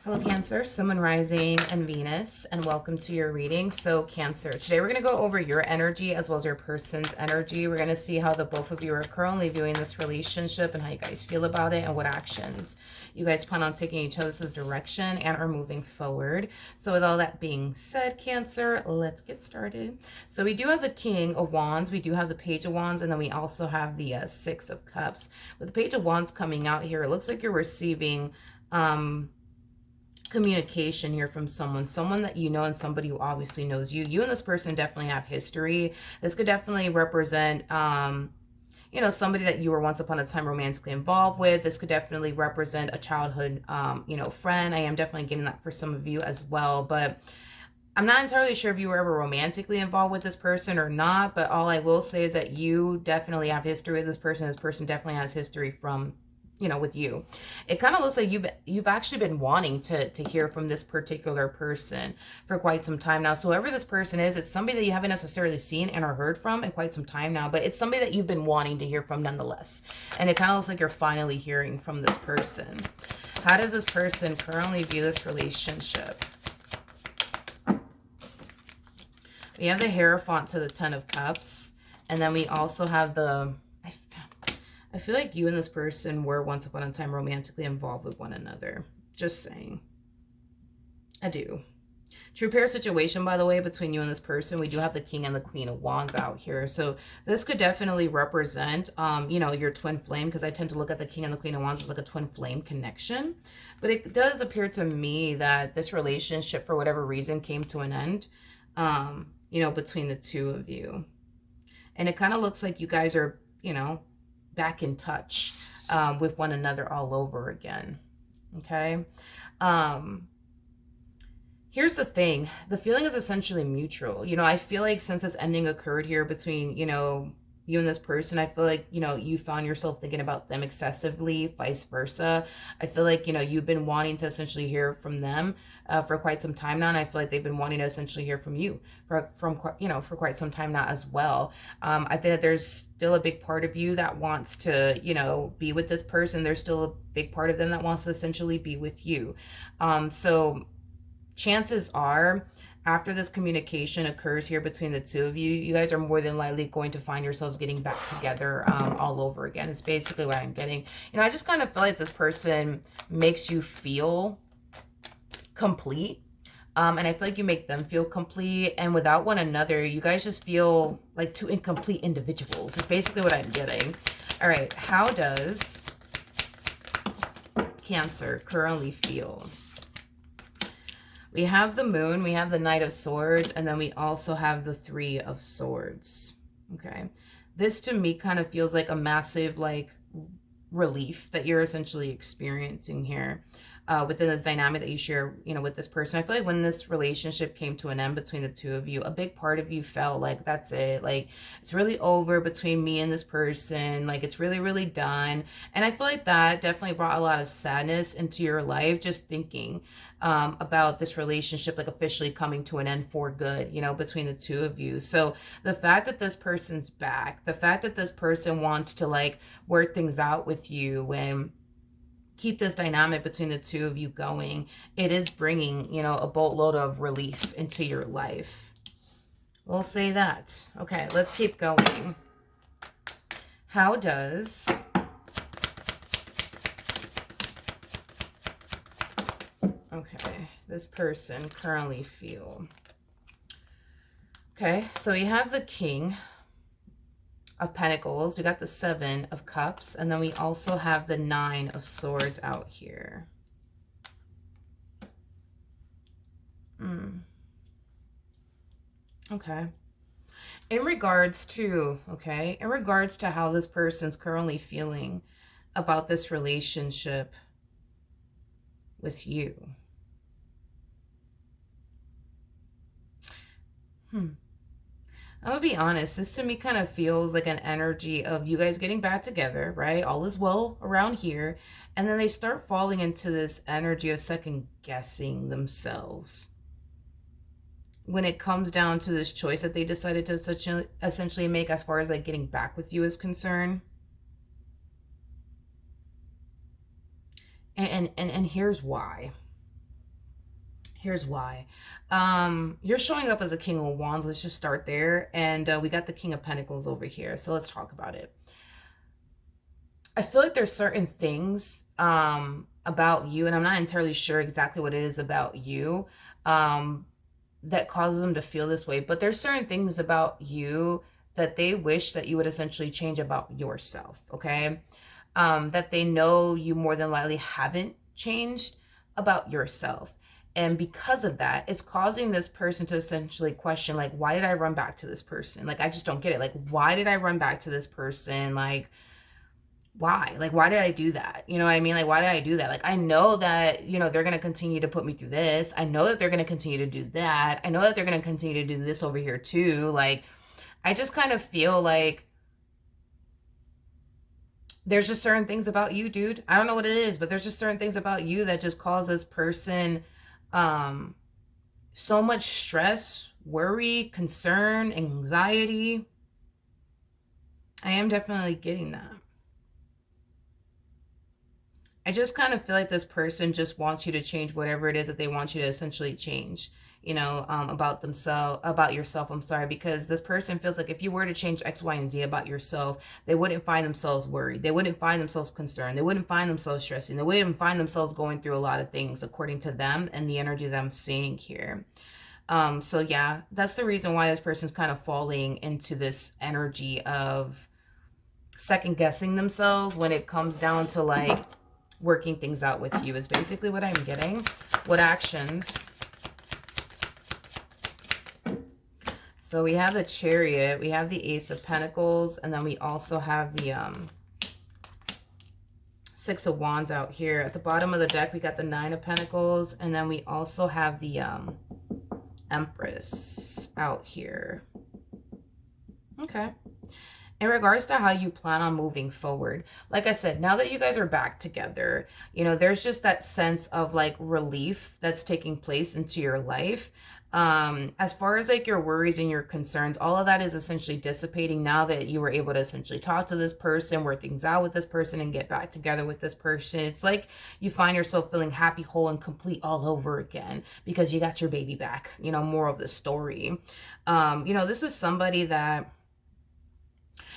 Hello, Cancer, Sun, Moon, Rising, and Venus, and welcome to your reading. So, Cancer, today we're going to go over your energy as well as your person's energy. We're going to see how the both of you are currently viewing this relationship and how you guys feel about it and what actions you guys plan on taking each other's direction and are moving forward. So, with all that being said, Cancer, let's get started. So, we do have the King of Wands, we do have the Page of Wands, and then we also have the Six of Cups. With the Page of Wands coming out here, it looks like you're receiving communication here from someone that you know and somebody who obviously knows you. You and this person definitely have history. This could definitely represent somebody that you were once upon a time romantically involved with. This could definitely represent a childhood friend. I am definitely getting that for some of you as well, but I'm not entirely sure if you were ever romantically involved with this person or not, but all I will say is that you definitely have history with this person. This person definitely has history from with you. It kind of looks like you've actually been wanting to hear from this particular person for quite some time now. So whoever this person is, it's somebody that you haven't necessarily seen and or heard from in quite some time now, but it's somebody that you've been wanting to hear from nonetheless. And it kind of looks like you're finally hearing from this person. How does this person currently view this relationship? We have the Hierophant to the Ten of Cups, and then we also have the I feel like you and this person were once upon a time romantically involved with one another. Just saying. I do. True pair situation, by the way, between you and this person. We do have the King and the Queen of Wands out here. So this could definitely represent, your twin flame, because I tend to look at the King and the Queen of Wands as like a twin flame connection. But it does appear to me that this relationship, for whatever reason, came to an end, between the two of you. And it kind of looks like you guys are, back in touch with one another all over again. Okay. Here's the thing. The feeling is essentially mutual. I feel like since this ending occurred here between, you and this person, I feel like, you found yourself thinking about them excessively, vice versa. I feel like, you've been wanting to essentially hear from them for quite some time now. And I feel like they've been wanting to essentially hear from you for quite some time now as well. I think that there's still a big part of you that wants to, be with this person. There's still a big part of them that wants to essentially be with you. So chances are, after this communication occurs here between the two of you, you guys are more than likely going to find yourselves getting back together all over again. It's basically what I'm getting. I just kind of feel like this person makes you feel complete. And I feel like you make them feel complete. And without one another, you guys just feel like two incomplete individuals. It's basically what I'm getting. All right. How does Cancer currently feel? We have the Moon, we have the Knight of Swords, and then we also have the Three of Swords. Okay. This to me kind of feels like a massive relief that you're essentially experiencing here within this dynamic that you share, with this person. I feel like when this relationship came to an end between the two of you, a big part of you felt like that's it. Like, it's really over between me and this person. Like, it's really, really done. And I feel like that definitely brought a lot of sadness into your life, just thinking about this relationship like officially coming to an end for good, between the two of you. So the fact that this person's back, the fact that this person wants to work things out with you and keep this dynamic between the two of you going, it is bringing, a boatload of relief into your life. We'll say that. Okay, let's keep going. How does this person currently feel? Okay, so we have the King of Pentacles, we got the Seven of Cups, and then we also have the Nine of Swords out here. Okay. In regards to how this person's currently feeling about this relationship with you. I'm gonna be honest, this to me kind of feels like an energy of you guys getting back together, right? All is well around here. And then they start falling into this energy of second guessing themselves when it comes down to this choice that they decided to essentially make as far as getting back with you is concerned. And here's why. Here's why. You're showing up as a King of Wands. Let's just start there. And we got the King of Pentacles over here. So let's talk about it. I feel like there's certain things about you, and I'm not entirely sure exactly what it is about you that causes them to feel this way. But there's certain things about you that they wish that you would essentially change about yourself, okay? That they know you more than likely haven't changed about yourself. And because of that, it's causing this person to essentially question, like, why did I run back to this person? Like, I just don't get it. Like, why did I run back to this person? Like, why? Like, why did I do that? You know what I mean? Like, why did I do that? Like, I know that, you know, they're going to continue to put me through this. I know that they're going to continue to do that. I know that they're going to continue to do this over here too. Like, I just kind of feel like there's just certain things about you, dude. I don't know what it is, but there's just certain things about you that just cause this person so much stress, worry, concern, anxiety. I am definitely getting that. I just kind of feel like this person just wants you to change whatever it is that they want you to essentially change, you know, about themselves, about yourself. I'm sorry, because this person feels like if you were to change X, Y, and Z about yourself, they wouldn't find themselves worried. They wouldn't find themselves concerned. They wouldn't find themselves stressing. They wouldn't find themselves going through a lot of things according to them and the energy that I'm seeing here. So yeah, that's the reason why this person's kind of falling into this energy of second guessing themselves when it comes down to like working things out with you is basically what I'm getting. What actions? So we have the Chariot, we have the Ace of Pentacles, and then we also have the Six of Wands out here. At the bottom of the deck, we got the Nine of Pentacles, and then we also have the Empress out here. Okay. In regards to how you plan on moving forward, like I said, now that you guys are back together, you know, there's just that sense of like relief that's taking place into your life. As far as like your worries and your concerns, all of that is essentially dissipating now that you were able to essentially talk to this person, work things out with this person, and get back together with this person. It's like you find yourself feeling happy, whole, and complete all over again because you got your baby back, you know, more of the story. You know, this is somebody that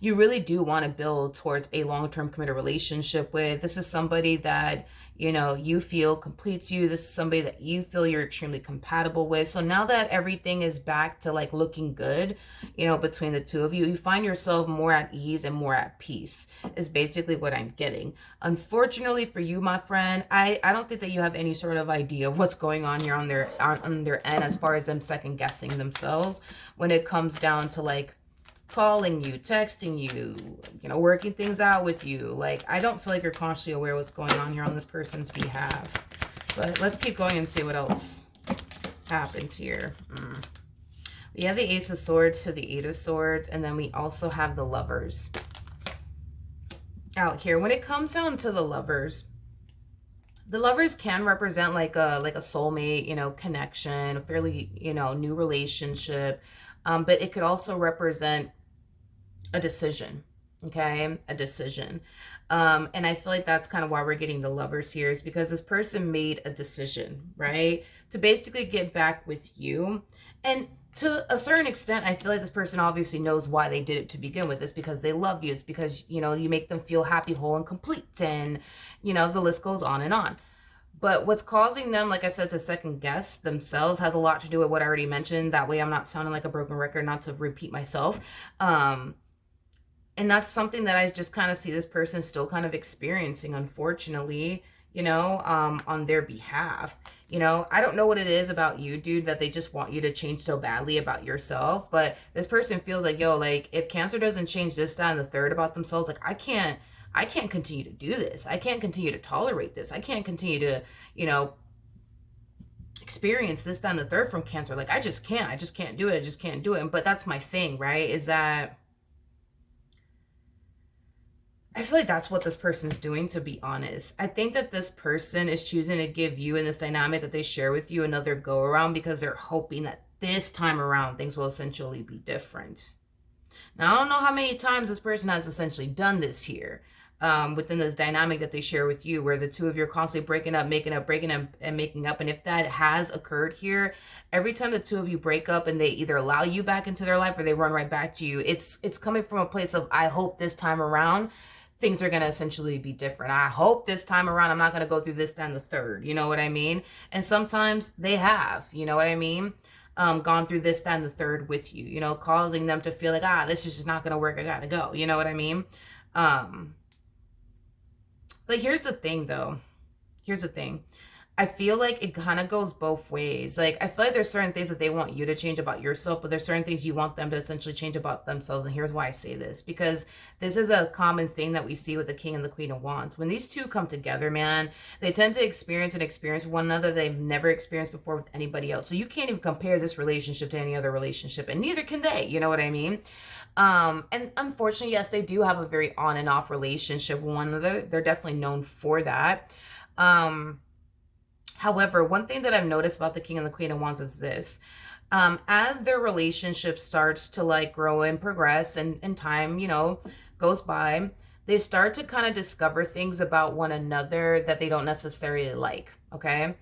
you really do want to build towards a long-term committed relationship with. This is somebody that, you know, you feel completes you. This is somebody that you feel you're extremely compatible with. So now that everything is back to like looking good, you know, between the two of you, you find yourself more at ease and more at peace is basically what I'm getting. Unfortunately for you, my friend, I don't think that you have any sort of idea of what's going on here on their end as far as them second guessing themselves when it comes down to like calling you, texting you, you know, working things out with you. Like, I don't feel like you're consciously aware of what's going on here on this person's behalf. But let's keep going and see what else happens here. We have the Ace of Swords to the Eight of Swords, and then we also have the Lovers out here. When it comes down to the Lovers can represent like a soulmate, you know, connection, a fairly, you know, new relationship. But it could also represent a decision, okay? A decision. And I feel like that's kind of why we're getting the Lovers here, is because this person made a decision, right? To basically get back with you. And to a certain extent, I feel like this person obviously knows why they did it to begin with. It's because they love you. It's because, you know, you make them feel happy, whole, and complete. And, you know, the list goes on and on. But what's causing them, like I said, to second guess themselves has a lot to do with what I already mentioned. That way I'm not sounding like a broken record, not to repeat myself. And that's something that I just kind of see this person still kind of experiencing, unfortunately, you know, on their behalf. You know, I don't know what it is about you, dude, that they just want you to change so badly about yourself. But this person feels like, yo, like, if Cancer doesn't change this, that, and the third about themselves, like, I can't continue to do this. I can't continue to tolerate this. I can't continue to, you know, experience this, that, and the third from Cancer. Like, I just can't do it. I just can't do it. But that's my thing, right? Is that I feel like that's what this person's doing, to be honest. I think that this person is choosing to give you, in this dynamic that they share with you, another go around because they're hoping that this time around things will essentially be different. Now, I don't know how many times this person has essentially done this here, within this dynamic that they share with you, where the two of you are constantly breaking up, making up, breaking up, and making up. And if that has occurred here, every time the two of you break up and they either allow you back into their life or they run right back to you, it's coming from a place of, I hope this time around things are going to essentially be different. I hope this time around I'm not going to go through this, then the third. You know what I mean? And sometimes they have, you know what I mean? Gone through this, then the third with you, you know, causing them to feel like, this is just not going to work. I got to go. You know what I mean? But here's the thing, though. Here's the thing. I feel like it kind of goes both ways. Like, I feel like there's certain things that they want you to change about yourself, but there's certain things you want them to essentially change about themselves. And here's why I say this, because this is a common thing that we see with the King and the Queen of Wands. When these two come together, man, they tend to experience one another they've never experienced before with anybody else. So you can't even compare this relationship to any other relationship, and neither can they. You know what I mean? And unfortunately, yes, they do have a very on and off relationship with one another. They're definitely known for that. However, one thing that I've noticed about the King and the Queen of Wands is this. As their relationship starts to like grow and progress and time, you know, goes by, they start to kind of discover things about one another that they don't necessarily like. Okay.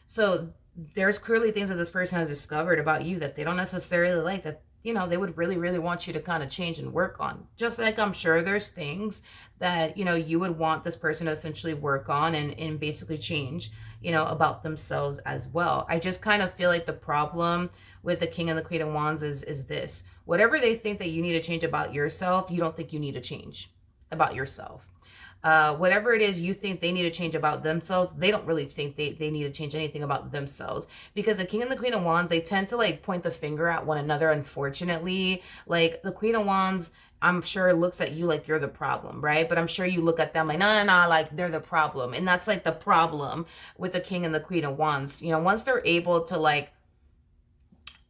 So there's clearly things that this person has discovered about you that they don't necessarily like, that, you know, they would really, really want you to kind of change and work on. Just like I'm sure there's things that, you know, you would want this person to essentially work on and basically change, you know, about themselves as well. I just kind of feel like the problem with the King and the Queen of Wands is this. Whatever they think that you need to change about yourself, you don't think you need to change about yourself. Whatever it is you think they need to change about themselves, they don't really think they need to change anything about themselves. Because the King and the Queen of Wands, they tend to like point the finger at one another, unfortunately. Like the Queen of Wands, I'm sure looks at you like you're the problem, right? But I'm sure you look at them like, no, like they're the problem. And that's like the problem with the King and the Queen of Wands. You know, once they're able to like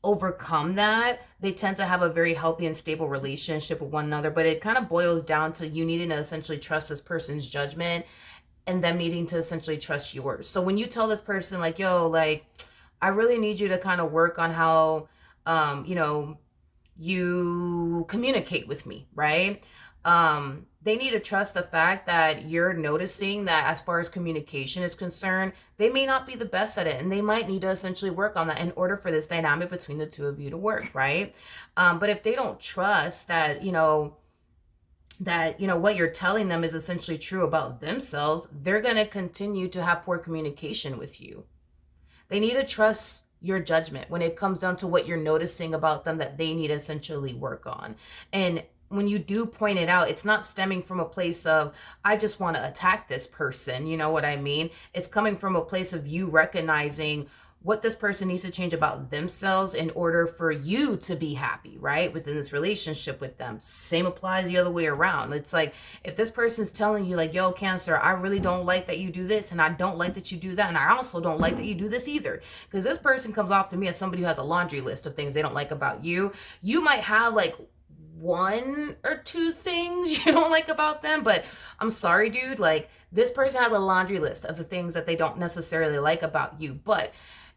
overcome that, they tend to have a very healthy and stable relationship with one another. But it kind of boils down to you needing to essentially trust this person's judgment and them needing to essentially trust yours. So when you tell this person like, yo, like, I really need you to kind of work on how, you know, you communicate with me, right? They need to trust the fact that you're noticing that as far as communication is concerned, they may not be the best at it, and they might need to essentially work on that in order for this dynamic between the two of you to work, right? But if they don't trust that, you know, what you're telling them is essentially true about themselves, they're going to continue to have poor communication with you. They need to trust your judgment when it comes down to what you're noticing about them that they need to essentially work on. And when you do point it out, it's not stemming from a place of, I just want to attack this person. You know what I mean? It's coming from a place of you recognizing what this person needs to change about themselves in order for you to be happy, right? Within this relationship with them. Same applies the other way around. It's like, if this person's telling you like, yo, Cancer, I really don't like that you do this, and I don't like that you do that, and I also don't like that you do this either. Because this person comes off to me as somebody who has a laundry list of things they don't like about you. You might have like one or two things you don't like about them, but I'm sorry, dude, like this person has a laundry list of the things that they don't necessarily like about you. But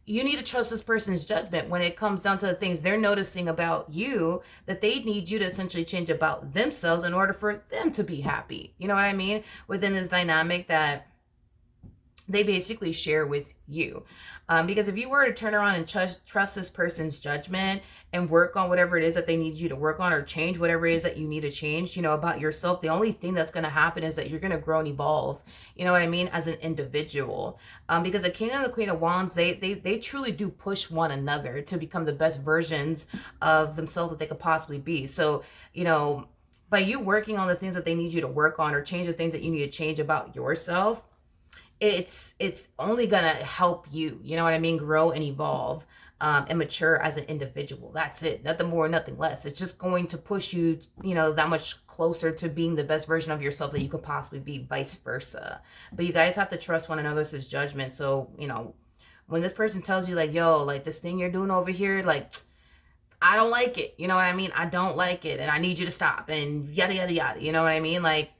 you need to trust this person's judgment when it comes down to the things they're noticing about you that they need you to essentially change about themselves in order for them to be happy. You know what I mean? Within this dynamic that they basically share with you. Because if you were to turn around and trust this person's judgment and work on whatever it is that they need you to work on, or change whatever it is that you need to change, you know, about yourself, the only thing that's going to happen is that you're going to grow and evolve, you know what I mean, as an individual. Because the King and the Queen of Wands, they truly do push one another to become the best versions of themselves that they could possibly be. So, you know, by you working on the things that they need you to work on, or change the things that you need to change about yourself, it's only gonna help you, you know what I mean, grow and evolve and mature as an individual. That's it. Nothing more, nothing less. It's just going to push you, you know, that much closer to being the best version of yourself that you could possibly be, vice versa. But you guys have to trust one another's judgment. So, you know, when this person tells you like, yo, like this thing you're doing over here, like, I don't like it. You know what I mean? I don't like it, and I need you to stop, and yada, yada, yada. You know what I mean? Like,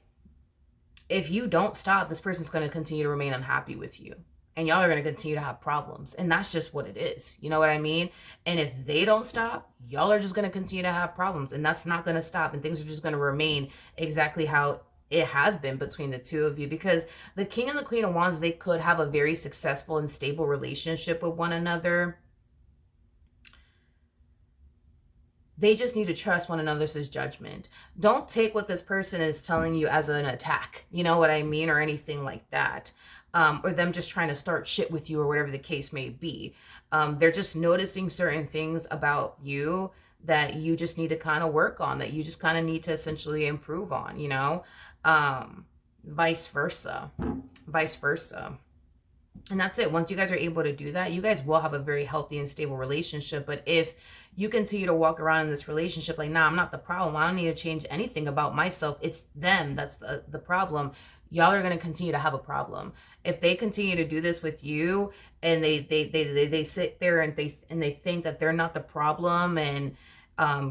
if you don't stop, this person's going to continue to remain unhappy with you. and y'all are going to continue to have problems. And that's just what it is. You know what I mean? And if they don't stop, y'all are just going to continue to have problems, and that's not going to stop. And things are just going to remain exactly how it has been between the two of you, because the King and the Queen of Wands, they could have a very successful and stable relationship with one another. They just need to trust one another's judgment. Don't take what this person is telling you as an attack, you know what I mean, or anything like that. Or them just trying to start shit with you or whatever the case may be. They're just noticing certain things about you that you just need to kind of work on, that you just kind of need to essentially improve on, you know? Vice versa. Vice versa. And that's it. Once you guys are able to do that, you guys will have a very healthy and stable relationship. But if you continue to walk around in this relationship like, nah, I'm not the problem, I don't need to change anything about myself, it's them that's the problem, y'all are going to continue to have a problem. If they continue to do this with you, and they sit there and they think that they're not the problem, and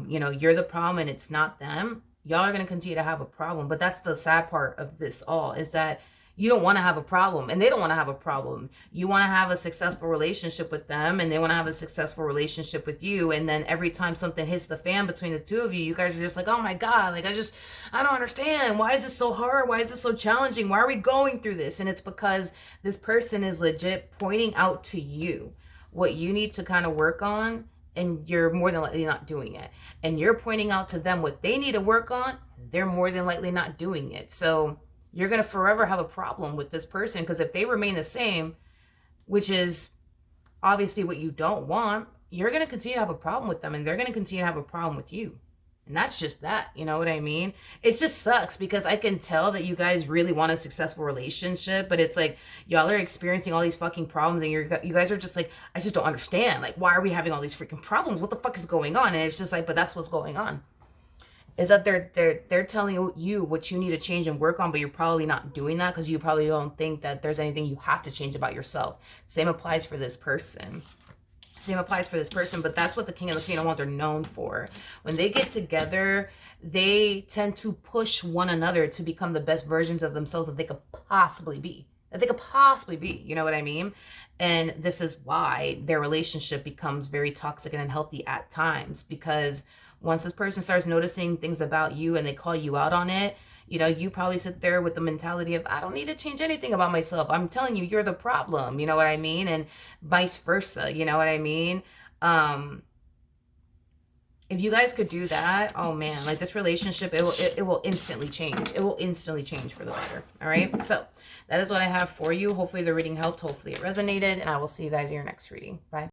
you know, you're the problem and it's not them, y'all are going to continue to have a problem. But that's the sad part of this all, is that you don't want to have a problem, and they don't want to have a problem. You want to have a successful relationship with them, and they want to have a successful relationship with you. And then every time something hits the fan between the two of you, you guys are just like, oh my God, like, I don't understand. Why is this so hard? Why is this so challenging? Why are we going through this? And it's because this person is legit pointing out to you what you need to kind of work on, and you're more than likely not doing it. And you're pointing out to them what they need to work on, they're more than likely not doing it. So you're going to forever have a problem with this person, because if they remain the same, which is obviously what you don't want, you're going to continue to have a problem with them, and they're going to continue to have a problem with you. And that's just that, you know what I mean? It just sucks, because I can tell that you guys really want a successful relationship, but it's like y'all are experiencing all these fucking problems, and you guys are just like, I just don't understand. Like, why are we having all these freaking problems? What the fuck is going on? And it's just like, but that's what's going on. Is that they're telling you what you need to change and work on, but you're probably not doing that because you probably don't think that there's anything you have to change about yourself. Same applies for this person. Same applies for this person, but that's what the King and the Queen of Wands are known for. When they get together, they tend to push one another to become the best versions of themselves that they could possibly be. You know what I mean? And this is why their relationship becomes very toxic and unhealthy at times, because once this person starts noticing things about you and they call you out on it, you know, you probably sit there with the mentality of, I don't need to change anything about myself. I'm telling you, you're the problem. You know what I mean? And vice versa. You know what I mean? If you guys could do that, oh man, like this relationship, it will instantly change. It will instantly change for the better. All right. So that is what I have for you. Hopefully the reading helped. Hopefully it resonated, and I will see you guys in your next reading. Bye.